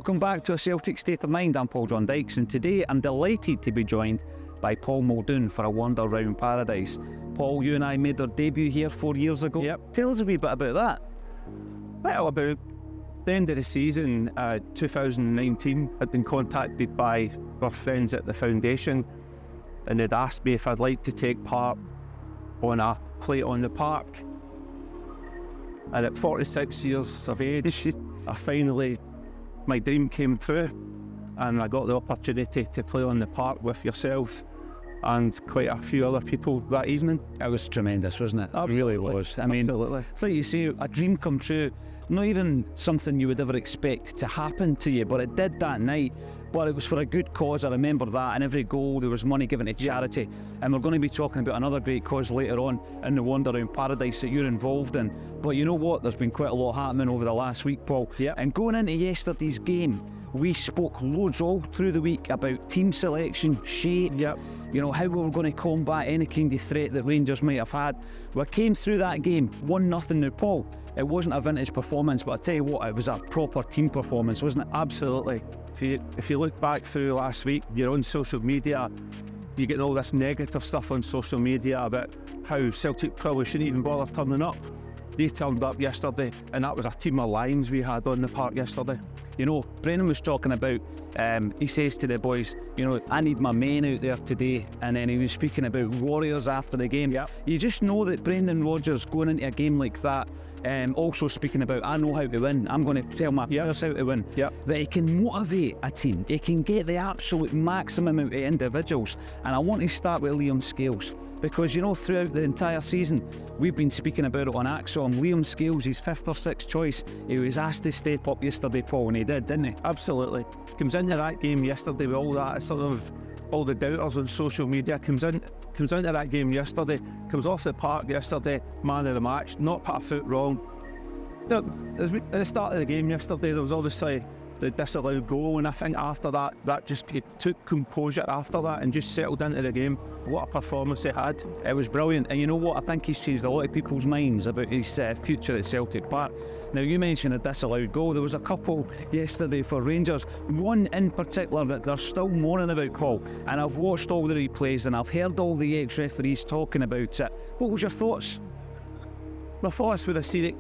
Welcome back to A Celtic State of Mind. I'm Paul John Dykes, and today I'm delighted to be joined by Paul Muldoon for a wander round paradise. Paul, you and I made our debut here 4 years ago. Yep. Tell us a wee bit about that. Well, about the end of the season, 2019, I'd been contacted by our friends at the foundation, and they'd asked me if I'd like to take part on a play on the park. And at 46 years of age, my dream came true, and I got the opportunity to play on the park with yourself and quite a few other people that evening. It was tremendous, wasn't it? Absolutely. It really was. I mean, Absolutely. it's like you say, a dream come true. Not even something you would ever expect to happen to you, but it did that night. But it was for a good cause, I remember that, and every goal there was money given to charity. And we're going to be talking about another great cause later on in the Wander Round Paradise that you're involved in. But you know what, there's been quite a lot happening over the last week, Paul. Yep. And going into yesterday's game, we spoke loads all through the week about team selection, shape, Yep. you know, how we were going to combat any kind of threat that Rangers might have had. We came through that game 1-0 now, Paul. It wasn't a vintage performance, but I tell you what, it was a proper team performance, wasn't it? Absolutely. If you look back through last week, you're on social media, you get all this negative stuff on social media about how Celtic probably shouldn't even bother turning up. They turned up yesterday, and that was a team of lions we had on the park yesterday. You know, Brendan was talking about, he says to the boys, you know, I need my men out there today. And then he was speaking about Warriors after the game. Yep. You just know that Brendan Rodgers going into a game like that, also speaking about, I know how to win. I'm going to tell my players how to win. Yep. That he can motivate a team. He can get the absolute maximum out of individuals. And I want to start with Liam Scales. Because, you know, throughout the entire season, we've been speaking about it on Acsom. Liam Scales, his 5th or 6th choice, he was asked to step up yesterday, Paul, and he did, didn't he? Absolutely. Comes into that game yesterday with all that sort of, all the doubters on social media, comes into that game yesterday, comes off the park yesterday, man of the match, not put a foot wrong. At the start of the game yesterday, there was obviously the disallowed goal, and I think after that just he took composure after that and just settled into the game. What a performance he had. It was brilliant, and you know what, I think he's changed a lot of people's minds about his future at Celtic Park. Now, you mentioned a disallowed goal. There was a couple yesterday for Rangers, one in particular that they're still moaning about, Paul, and I've watched all the replays and I've heard all the ex-referees talking about it. What was your thoughts? My thoughts with the seen it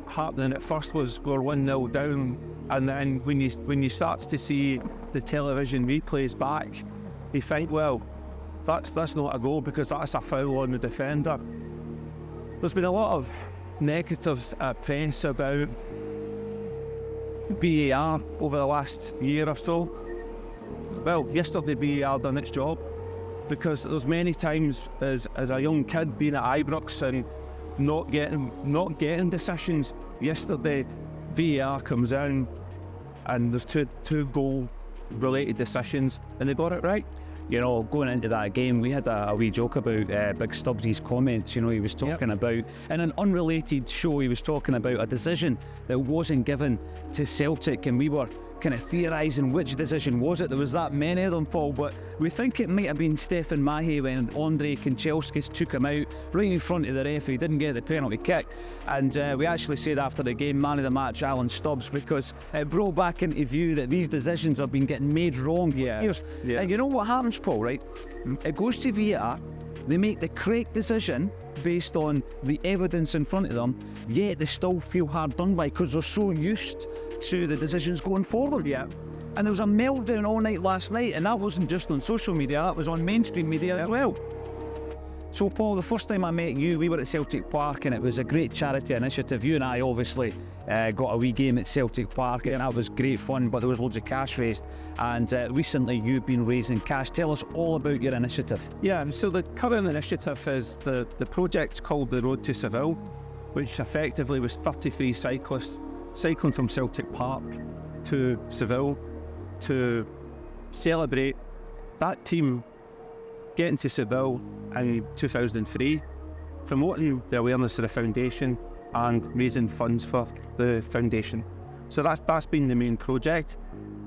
happening at first was we're 1-0 down, and then when you start to see the television replays back, you think, well, that's not a goal because that's a foul on the defender. There's been a lot of negative press about VAR over the last year or so. Well, yesterday VAR done its job, because there's many times as a young kid being at Ibrox and not getting decisions. Yesterday, VAR comes in and there's two goal related decisions, and they got it right. You know, going into that game, we had a wee joke about Big Stubbs' comments. You know, he was talking about, in an unrelated show, he was talking about a decision that wasn't given to Celtic, and we were kind of theorising which decision was it. There was that many of them, Paul, but we think it might have been Stefan Mahe when Andre Kanchelskis took him out right in front of the referee, didn't get the penalty kick. And we actually said after the game, man of the match, Alan Stubbs, because it brought back into view that these decisions have been getting made wrong for years. Yeah. And you know what happens, Paul, right? It goes to VAR, they make the correct decision based on the evidence in front of them, yet they still feel hard done by because they're so used to the decisions going forward. Yeah. And there was a meltdown all night last night, and that wasn't just on social media, that was on mainstream media as well. So, Paul, the first time I met you, we were at Celtic Park, and it was a great charity initiative. You and I obviously got a wee game at Celtic Park, and that was great fun, but there was loads of cash raised. And recently you've been raising cash. Tell us all about your initiative. Yeah, so the current initiative is the project called the Road to Seville, which effectively was 33 cyclists cycling from Celtic Park to Seville to celebrate that team getting to Seville in 2003, promoting the awareness of the foundation and raising funds for the foundation. So that's been the main project.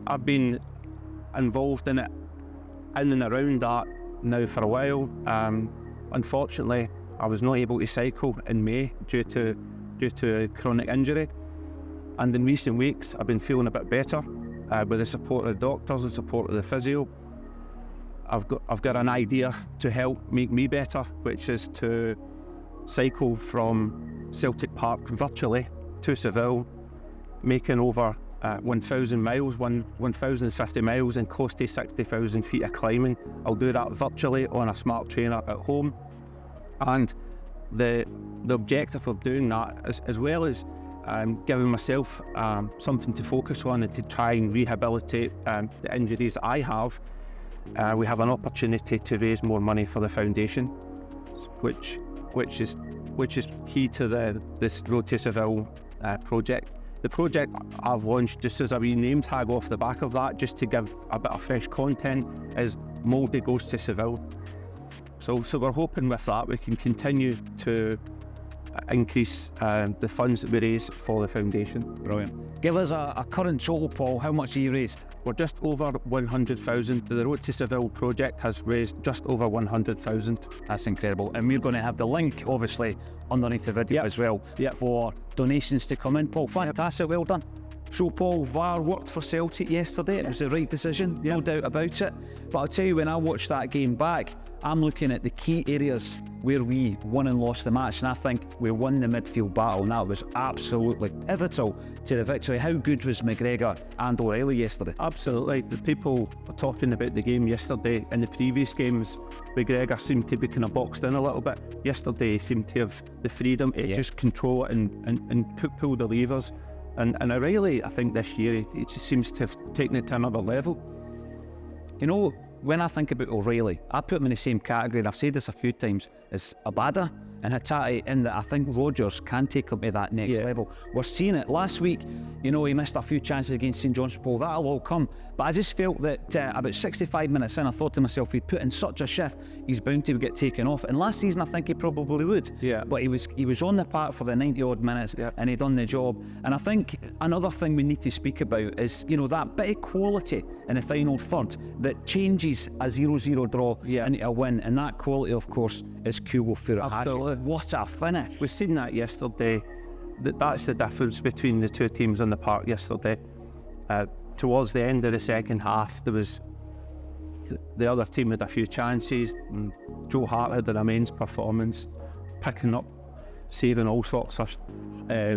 I've been involved in it in and around that now for a while. Unfortunately, I was not able to cycle in May due to a chronic injury. And in recent weeks, I've been feeling a bit better, with the support of the doctors and support of the physio. I've got an idea to help make me better, which is to cycle from Celtic Park virtually to Seville, making over 1,000 miles, 1,050 miles, and close to 60,000 feet of climbing. I'll do that virtually on a smart trainer at home. And the objective of doing that, as well as giving myself something to focus on and to try and rehabilitate the injuries I have, we have an opportunity to raise more money for the foundation, which is key to this Road to Seville project. The project I've launched, just as a wee name tag off the back of that, just to give a bit of fresh content, is Mouldy Goes to Seville. So we're hoping with that we can continue to increase the funds that we raise for the foundation. Brilliant. Give us a current total, Paul. How much have you raised? We're just over 100,000. The Road to Seville project has raised just over 100,000. That's incredible. And we're going to have the link, obviously, underneath the video as well for donations to come in. Paul, fantastic. Well done. So, Paul, VAR worked for Celtic yesterday. It was the right decision, no doubt about it. But I'll tell you, when I watched that game back, I'm looking at the key areas where we won and lost the match, and I think we won the midfield battle, and that was absolutely pivotal to the victory. How good was McGregor and O'Reilly yesterday? Absolutely. The people were talking about the game yesterday. In the previous games, McGregor seemed to be kind of boxed in a little bit. Yesterday, he seemed to have the freedom to just control it and pull the levers. And O'Reilly, I think this year, he just seems to have taken it to another level. You know, when I think about O'Reilly, I put him in the same category, and I've said this a few times, as Abada and Hatate, in that I think Rodgers can take him to that next level. We're seeing it. Last week, you know, he missed a few chances against St John's Paul. That'll all come. But I just felt that about 65 minutes in, I thought to myself, he'd put in such a shift, he's bound to get taken off. And last season, I think he probably would. Yeah. But he was on the park for the 90-odd minutes, and he'd done the job. And I think another thing we need to speak about is, you know, that bit of quality in the final third that changes a 0-0 draw into a win. And that quality, of course, is Kyogo Furuhashi. Absolutely. What a finish. We've seen that yesterday. That's the difference between the two teams on the park yesterday. Towards the end of the second half, there was the other team had a few chances. And Joe Hart had an immense performance, picking up, saving all sorts of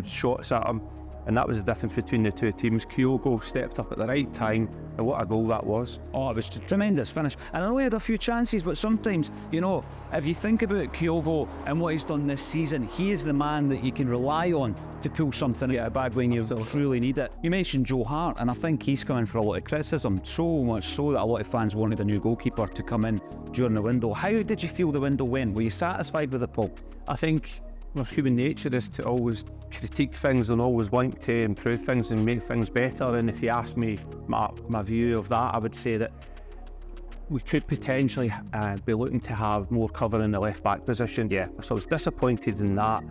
shots at him, and that was the difference between the two teams. Kyogo stepped up at the right time, and what a goal that was. Oh, it was a tremendous finish. And I know he had a few chances, but sometimes, you know, if you think about Kyogo and what he's done this season, he is the man that you can rely on to pull something out of the bag when you truly need it. You mentioned Joe Hart, and I think he's coming for a lot of criticism, so much so that a lot of fans wanted a new goalkeeper to come in during the window. How did you feel the window went? Were you satisfied with it, Paul? I think human nature is to always critique things and always want to improve things and make things better. And if you ask me my view of that, I would say that we could potentially be looking to have more cover in the left back position. Yeah. So I was disappointed in that.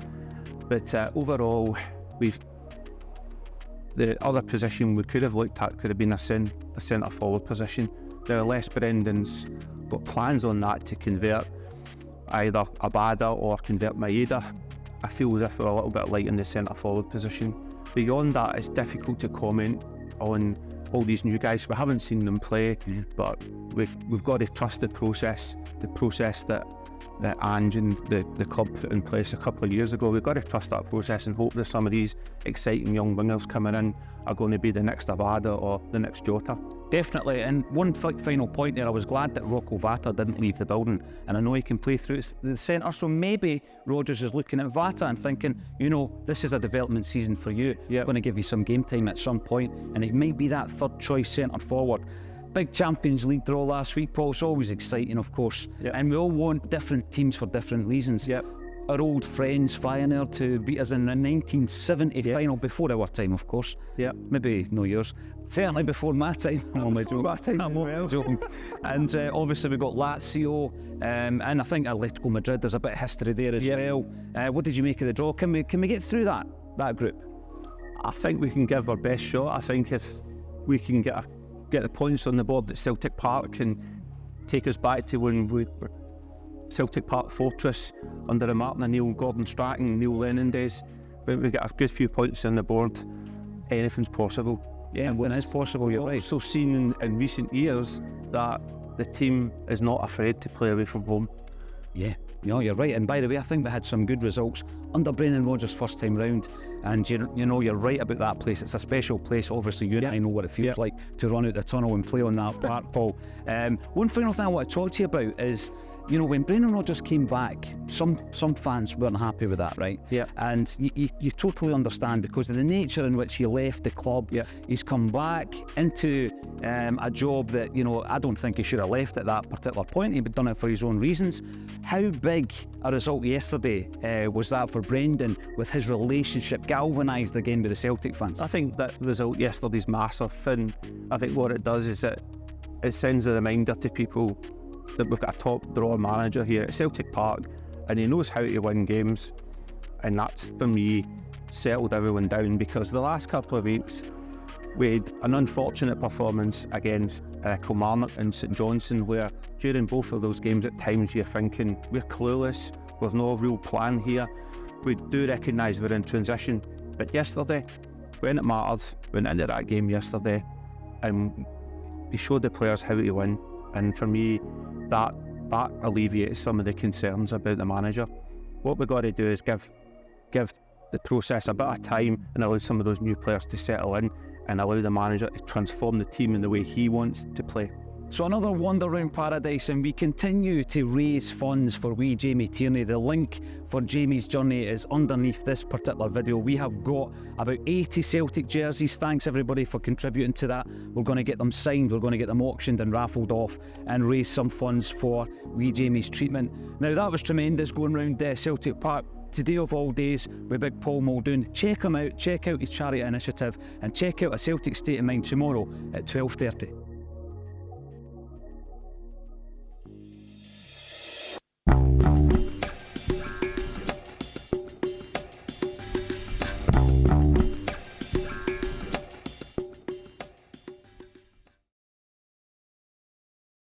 But overall, the other position we could have looked at could have been a centre forward position. Now, Les Brendan's got plans on that to convert either Abada or convert Maeda. I feel as if we're a little bit light in the centre forward position. Beyond that, it's difficult to comment on all these new guys. We haven't seen them play, but we've got to trust the process that Ange and the club put in place a couple of years ago. We've got to trust that process and hope that some of these exciting young wingers coming in are going to be the next Abada or the next Jota. Definitely. And one final point there, I was glad that Rocco Vata didn't leave the building, and I know he can play through the centre, so maybe Rodgers is looking at Vata and thinking, you know, this is a development season for you. It's going to give you some game time at some point, and it might be that third choice centre forward. Big Champions League draw last week, Paul. It's always exciting, of course, and we all want different teams for different reasons. Our old friends Feyenoord to beat us in the 1970 final, before our time, of course. Maybe no yours. Certainly before my time. I'm joking. And obviously we got Lazio, and I think Atletico Madrid. There's a bit of history there as well. What did you make of the draw? Can we get through that group? I think we can give our best shot. I think if we can get the points on the board at Celtic Park can take us back to when we were Celtic Park Fortress under the Martin O'Neill, Gordon Strachan, Neil Lennon days. When we get a good few points on the board, anything's possible. Yeah, and when it's possible, you're we've right. also seen in recent years that the team is not afraid to play away from home. Yeah, no, you're right. And by the way, I think they had some good results under Brendan Rodgers' first time round. And you know, you're right about that place. It's a special place. Obviously, you and I know what it feels like to run out the tunnel and play on that park, Paul. One final thing I want to talk to you about is, you know, when Brendan Rodgers came back, some fans weren't happy with that, right? Yeah. And you totally understand, because of the nature in which he left the club. Yeah. He's come back into a job that, you know, I don't think he should have left at that particular point. He'd done it for his own reasons. How big a result yesterday was that for Brendan, with his relationship galvanised again with the Celtic fans? I think that result yesterday's massive, and I think what it does is it sends a reminder to people that we've got a top draw manager here at Celtic Park, and he knows how to win games, and that's, for me, settled everyone down, because the last couple of weeks we had an unfortunate performance against Kilmarnock and St Johnstone, where during both of those games at times you're thinking we're clueless, there's no real plan here. We do recognise we're in transition, but yesterday, when it mattered, went into that game yesterday, and we showed the players how to win. And for me, that alleviates some of the concerns about the manager. What we've got to do is give the process a bit of time and allow some of those new players to settle in, and allow the manager to transform the team in the way he wants to play. So another wander round paradise, and we continue to raise funds for wee Jamie Tierney. The link for Jamie's journey is underneath this particular video. We have got about 80 Celtic jerseys. Thanks everybody for contributing to that. We're going to get them signed, we're going to get them auctioned and raffled off, and raise some funds for wee Jamie's treatment. Now, that was tremendous going round Celtic Park today of all days with Big Paul Muldoon. Check him out, check out his charity initiative, and check out A Celtic State of Mind tomorrow at 12:30.